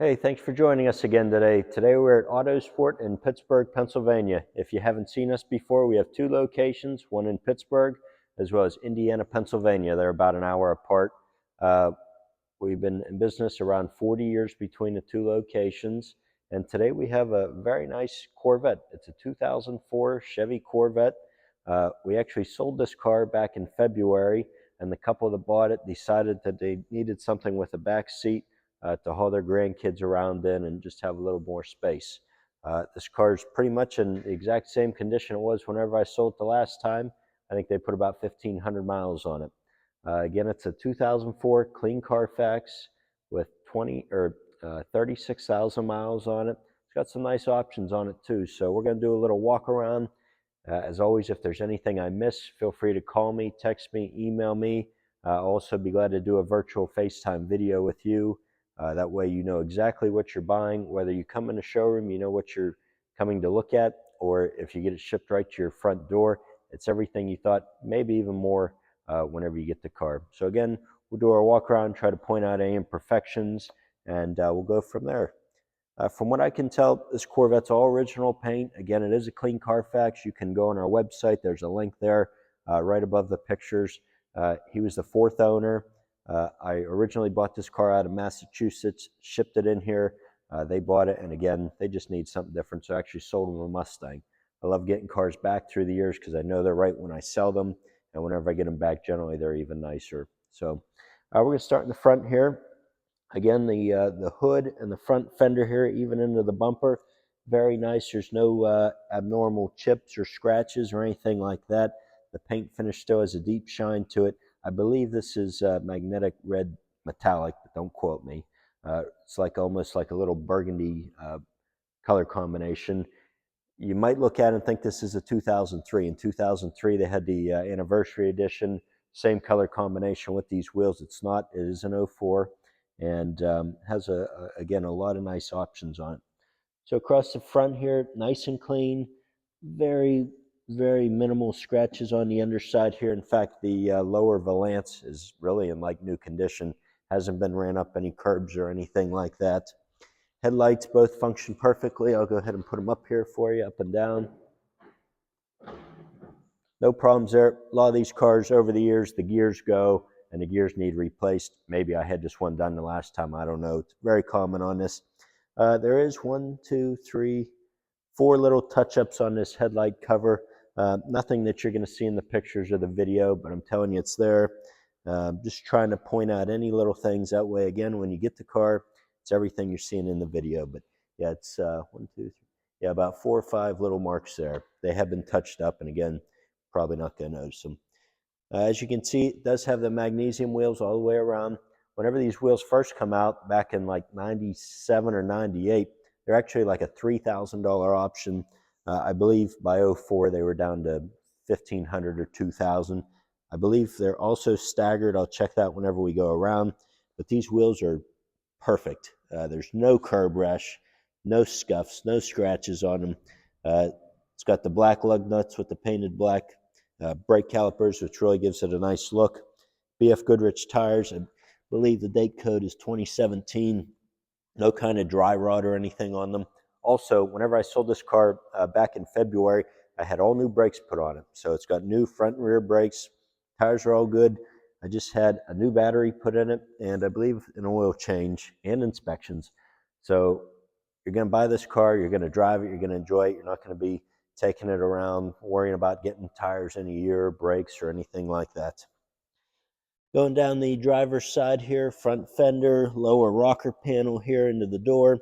Hey, thanks for joining us again today. Today we're at Autosport in Pittsburgh, Pennsylvania. If you haven't seen us before, we have two locations, one in Pittsburgh as well as Indiana, Pennsylvania. They're about an hour apart. Uh, we've been in business around 40 years between the two locations. And today we have a very nice Corvette. It's a 2004 Chevy Corvette. We actually sold this car back in February, and the couple that bought it decided that they needed something with a back seat to haul their grandkids around in and just have a little more space. This car is pretty much in the exact same condition it was whenever I sold it the last time. I think they put about 1,500 miles on it. Again, it's a 2004 Clean Carfax with 36,000 miles on it. It's got some nice options on it too. So we're going to do a little walk around. As always, if there's anything I miss, feel free to call me, text me, email me. I'll also be glad to do a virtual FaceTime video with you. That way you know exactly what you're buying, whether you come in the showroom, you know what you're coming to look at, or if you get it shipped right to your front door, it's everything you thought, maybe even more whenever you get the car. So again, we'll do our walk around, try to point out any imperfections, and we'll go from there. From what I can tell, this Corvette's all original paint. Again, it is a Clean Carfax. You can go on our website. There's a link there right above the pictures. He was the fourth owner. I originally bought this car out of Massachusetts, shipped it in here. They bought it, and again, they just need something different, so I actually sold them a Mustang. I love getting cars back through the years because I know they're right when I sell them, and whenever I get them back, generally they're even nicer. So we're going to start in the front here. Again, the hood and the front fender here, even into the bumper, very nice. There's no abnormal chips or scratches or anything like that. The paint finish still has a deep shine to it. I believe this is magnetic red metallic, but don't quote me. It's like almost like a little burgundy color combination. You might look at it and think this is a 2003. In 2003, they had the anniversary edition, same color combination with these wheels. It's not. It is an 04 and has, again, a lot of nice options on it. So across the front here, nice and clean, very, very minimal scratches on the underside here. In fact, the lower valance is really in like new condition. Hasn't been ran up any curbs or anything like that. Headlights both function perfectly. I'll go ahead and put them up here for you, up and down. No problems there. A lot of these cars over the years, the gears go and the gears need replaced. Maybe I had this one done the last time. I don't know. It's very common on this. There is 4 little touch-ups on this headlight cover. Nothing that you're going to see in the pictures or the video, but I'm telling you it's there. Just trying to point out any little things. That way, again, when you get the car, it's everything you're seeing in the video. But yeah, it's 1, 2, 3. Yeah, about 4 or 5 little marks there. They have been touched up, and again, probably not going to notice them. As you can see, it does have the magnesium wheels all the way around. Whenever these wheels first come out, back in like 97 or 98, they're actually like a $3,000 option. I believe by 04 they were down to 1,500 or 2,000. I believe they're also staggered. I'll check that whenever we go around. But these wheels are perfect. There's no curb rash, no scuffs, no scratches on them. It's got the black lug nuts with the painted black brake calipers, which really gives it a nice look. BF Goodrich tires. I believe the date code is 2017. No kind of dry rot or anything on them. Also, whenever I sold this car back in February, I had all new brakes put on it. So it's got new front and rear brakes. Tires are all good. I just had a new battery put in it, and I believe an oil change and inspections. So you're going to buy this car, you're going to drive it, you're going to enjoy it. You're not going to be taking it around, worrying about getting tires in a year, brakes, or anything like that. Going down the driver's side here, front fender, lower rocker panel here into the door.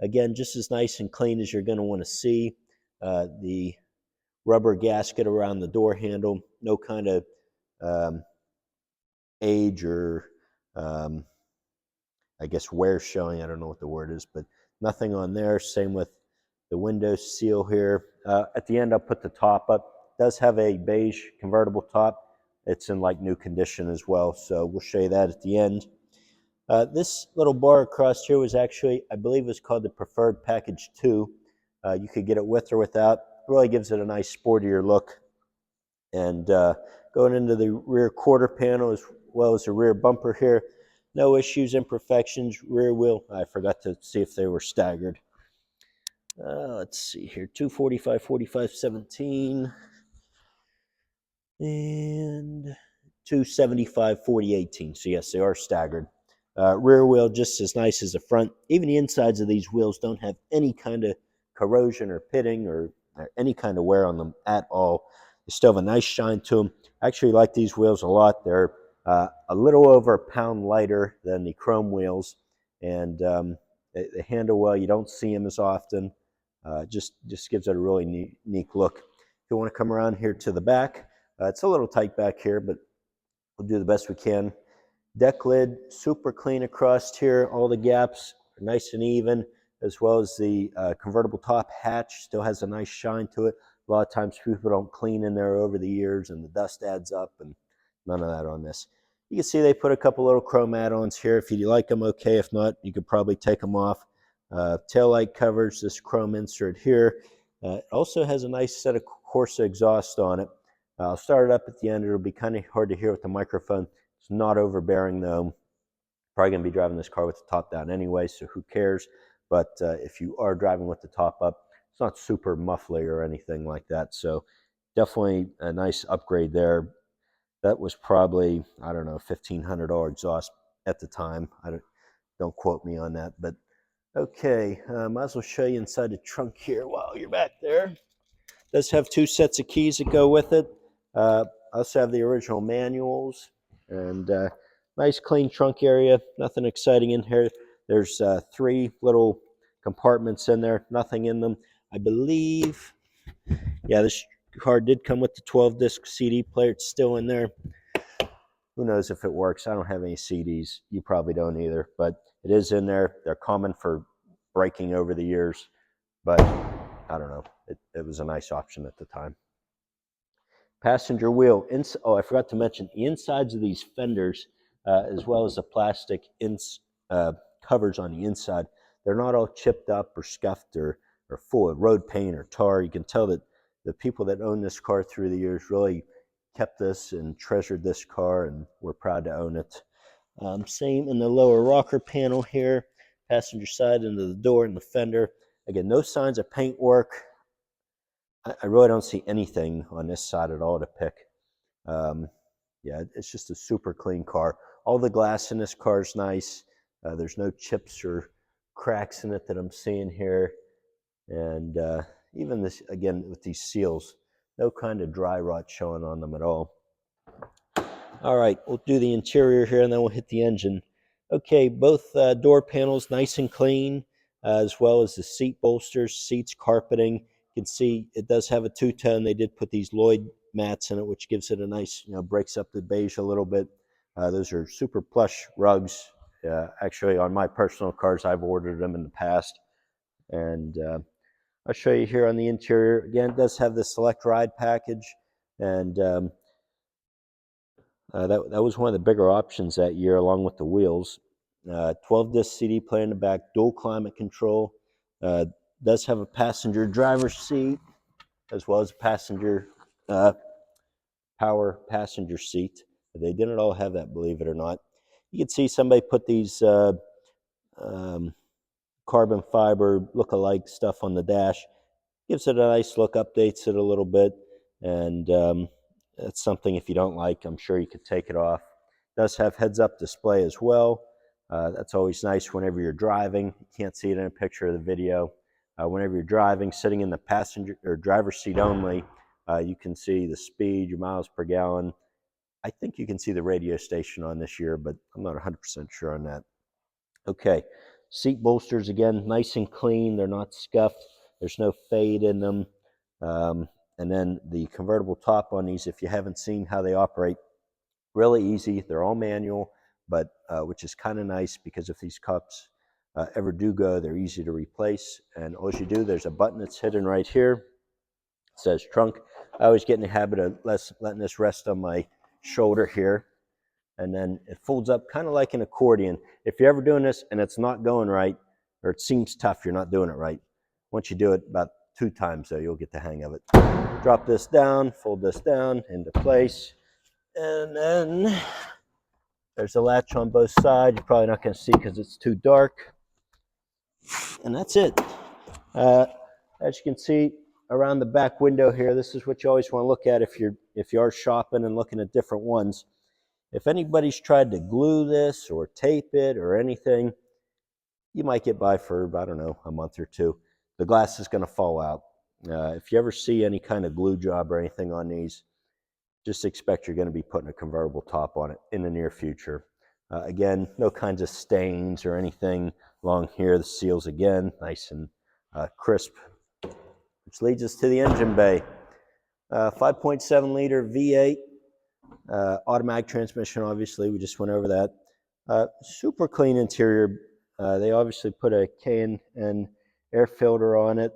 Again, just as nice and clean as you're going to want to see. The rubber gasket around the door handle, no kind of age or I guess wear showing. I don't know what the word is, but nothing on there. Same with the window seal here. At the end, I'll put the top up. It does have a beige convertible top. It's in like new condition as well, so we'll show you that at the end. This little bar across here was actually, I believe it was called the Preferred Package 2. You could get it with or without. It really gives it a nice sportier look. And going into the rear quarter panel as well as the rear bumper here, No issues, imperfections. Rear wheel, I forgot to see if they were staggered. Let's see here, 245, 45, 17, and 275, 40, 18. So yes, they are staggered. Rear wheel just as nice as the front. Even the insides of these wheels don't have any kind of corrosion or pitting or any kind of wear on them at all. They still have a nice shine to them. I actually like these wheels a lot. They're a little over a pound lighter than the chrome wheels, and they handle well. You don't see them as often. Just gives it a really unique look. If you want to come around here to the back, it's a little tight back here, but we'll do the best we can. Deck lid, super clean across here. All the gaps are nice and even, as well as the convertible top hatch still has a nice shine to it. A lot of times people don't clean in there over the years and the dust adds up, and none of that on this. You can see they put a couple little chrome add-ons here. If you like them, okay. If not, you could probably take them off. Tail light covers, this chrome insert here. It also has a nice set of Corsa exhaust on it. I'll start it up at the end. It'll be kind of hard to hear with the microphone. It's not overbearing though. Probably going to be driving this car with the top down anyway, so who cares? But if you are driving with the top up, it's not super muffly or anything like that. So definitely a nice upgrade there. That was probably, I don't know, $1,500 exhaust at the time. Don't quote me on that, but okay. Might as well show you inside the trunk here while you're back there. It does have 2 sets of keys that go with it. I also have the original manuals, and nice clean trunk area. Nothing exciting in here. There's 3 little compartments in there, nothing in them. I believe, yeah, this car did come with the 12-disc CD player. It's still in there. Who knows if it works? I don't have any CDs. You probably don't either, but it is in there. They're common for breaking over the years, but I don't know. It was a nice option at the time. Passenger wheel. Oh, I forgot to mention the insides of these fenders, as well as the plastic covers on the inside. They're not all chipped up or scuffed or full of road paint or tar. You can tell that the people that own this car through the years really kept this and treasured this car, and we're proud to own it. Same in the lower rocker panel here, passenger side into the door and the fender. Again, no signs of paint work. I really don't see anything on this side at all to pick. Yeah, it's just a super clean car. All the glass in this car is nice. There's no chips or cracks in it that I'm seeing here. And even this, again, with these seals, no kind of dry rot showing on them at all. All right, we'll do the interior here and then we'll hit the engine. Okay, both door panels nice and clean, as well as the seat bolsters, seats, carpeting. You can see it does have a two-tone. They did put these Lloyd mats in it, which gives it a nice, breaks up the beige a little bit. Those are super plush rugs. Actually, on my personal cars, I've ordered them in the past. And I'll show you here on the interior. Again, it does have the Select Ride package, and that was one of the bigger options that year, along with the wheels. 12-disc CD player in the back, dual climate control. Does have a passenger driver's seat, as well as a passenger power passenger seat. They didn't all have that, believe it or not. You can see somebody put these carbon fiber look-alike stuff on the dash. Gives it a nice look, updates it a little bit, and it's something if you don't like, I'm sure you could take it off. It does have heads-up display as well. That's always nice whenever you're driving. You can't see it in a picture of the video. Whenever you're driving, sitting in the passenger or driver's seat only, you can see the speed, your miles per gallon. I think you can see the radio station on this year, but I'm not 100% sure on that. Okay, seat bolsters, again, nice and clean. They're not scuffed. There's no fade in them. And then the convertible top on these, if you haven't seen how they operate, really easy. They're all manual, but which is kind of nice because if these cups ever do go, they're easy to replace. And all you do, there's a button that's hidden right here. It says trunk. I always get in the habit of letting this rest on my shoulder here. And then it folds up kind of like an accordion. If you're ever doing this and it's not going right, or it seems tough, you're not doing it right, once you do it about 2 times, though, you'll get the hang of it. Drop this down, fold this down into place, and then There's a latch on both sides. You're probably not going to see because it's too dark. And that's it. As you can see around the back window here, this is what you always want to look at if you are shopping and looking at different ones. If anybody's tried to glue this or tape it or anything, you might get by for, I don't know, a month or two. The glass is going to fall out. If you ever see any kind of glue job or anything on these, just expect you're going to be putting a convertible top on it in the near future. Again, no kinds of stains or anything along here. The seals, again, nice and crisp, which leads us to the engine bay. 5.7 liter V8, automatic transmission, obviously. We just went over that. Super clean interior. They obviously put a K&N air filter on it.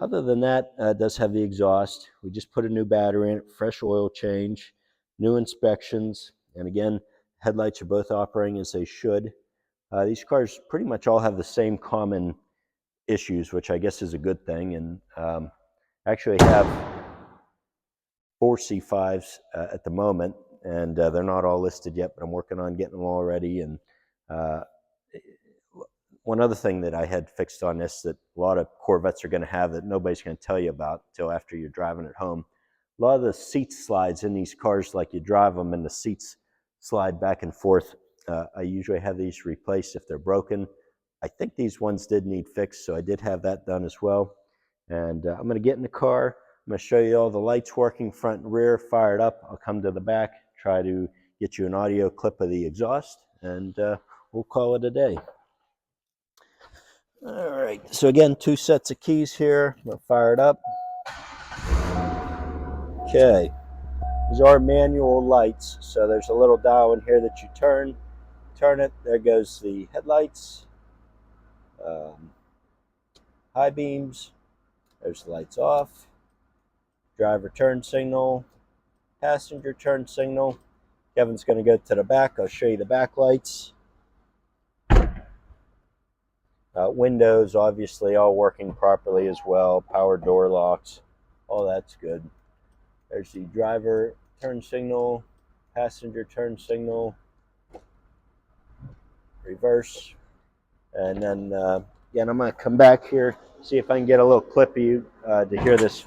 Other than that, it does have the exhaust. We just put a new battery in it, fresh oil change, new inspections, and again, headlights are both operating as they should. These cars pretty much all have the same common issues, which I guess is a good thing, and actually have 4 C5s at the moment, and they're not all listed yet, but I'm working on getting them all ready. And one other thing that I had fixed on this that a lot of Corvettes are going to have that nobody's going to tell you about until after you're driving it home. A lot of the seat slides in these cars, like you drive them and the seats slide back and forth. I usually have these replaced if they're broken. I think these ones did need fixed, so I did have that done as well. And I'm going to get in the car. I'm going to show you all the lights working front and rear, fired up. I'll come to the back, try to get you an audio clip of the exhaust, and we'll call it a day. All right, so again, 2 sets of keys here. I'm going to fire it up. Okay, these are manual lights, so there's a little dial in here that you turn it. There goes the headlights, high beams. There's the lights off, driver turn signal, passenger turn signal. Kevin's going to go to the back. I'll show you the back lights. Windows, obviously, all working properly as well. Power door locks, all that's good. There's the driver turn signal, passenger turn signal, reverse. And then, again, I'm going to come back here, see if I can get a little clip of you to hear this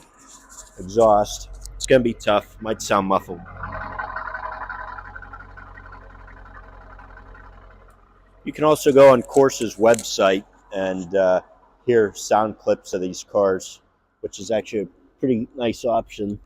exhaust. It's going to be tough. Might sound muffled. You can also go on Corsa's website and hear sound clips of these cars, which is actually a pretty nice option.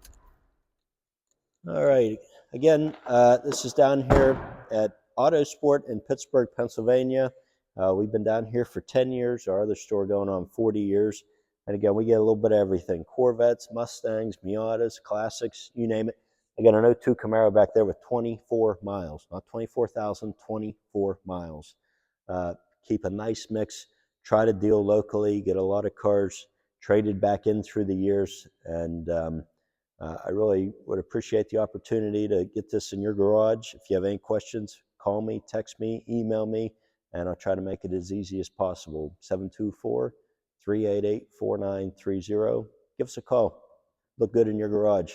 All right, again, this is down here at Autosport in Pittsburgh, Pennsylvania. We've been down here for 10 years, our other store going on 40 years. And again, we get a little bit of everything: Corvettes, Mustangs, Miatas, classics, you name it. Again, an 02 Camaro back there with 24 miles, not 24,000, 24 miles. Keep a nice mix, try to deal locally, get a lot of cars traded back in through the years, and I really would appreciate the opportunity to get this in your garage. If you have any questions, call me, text me, email me, and I'll try to make it as easy as possible. 724-388-4930. Give us a call. Look good in your garage.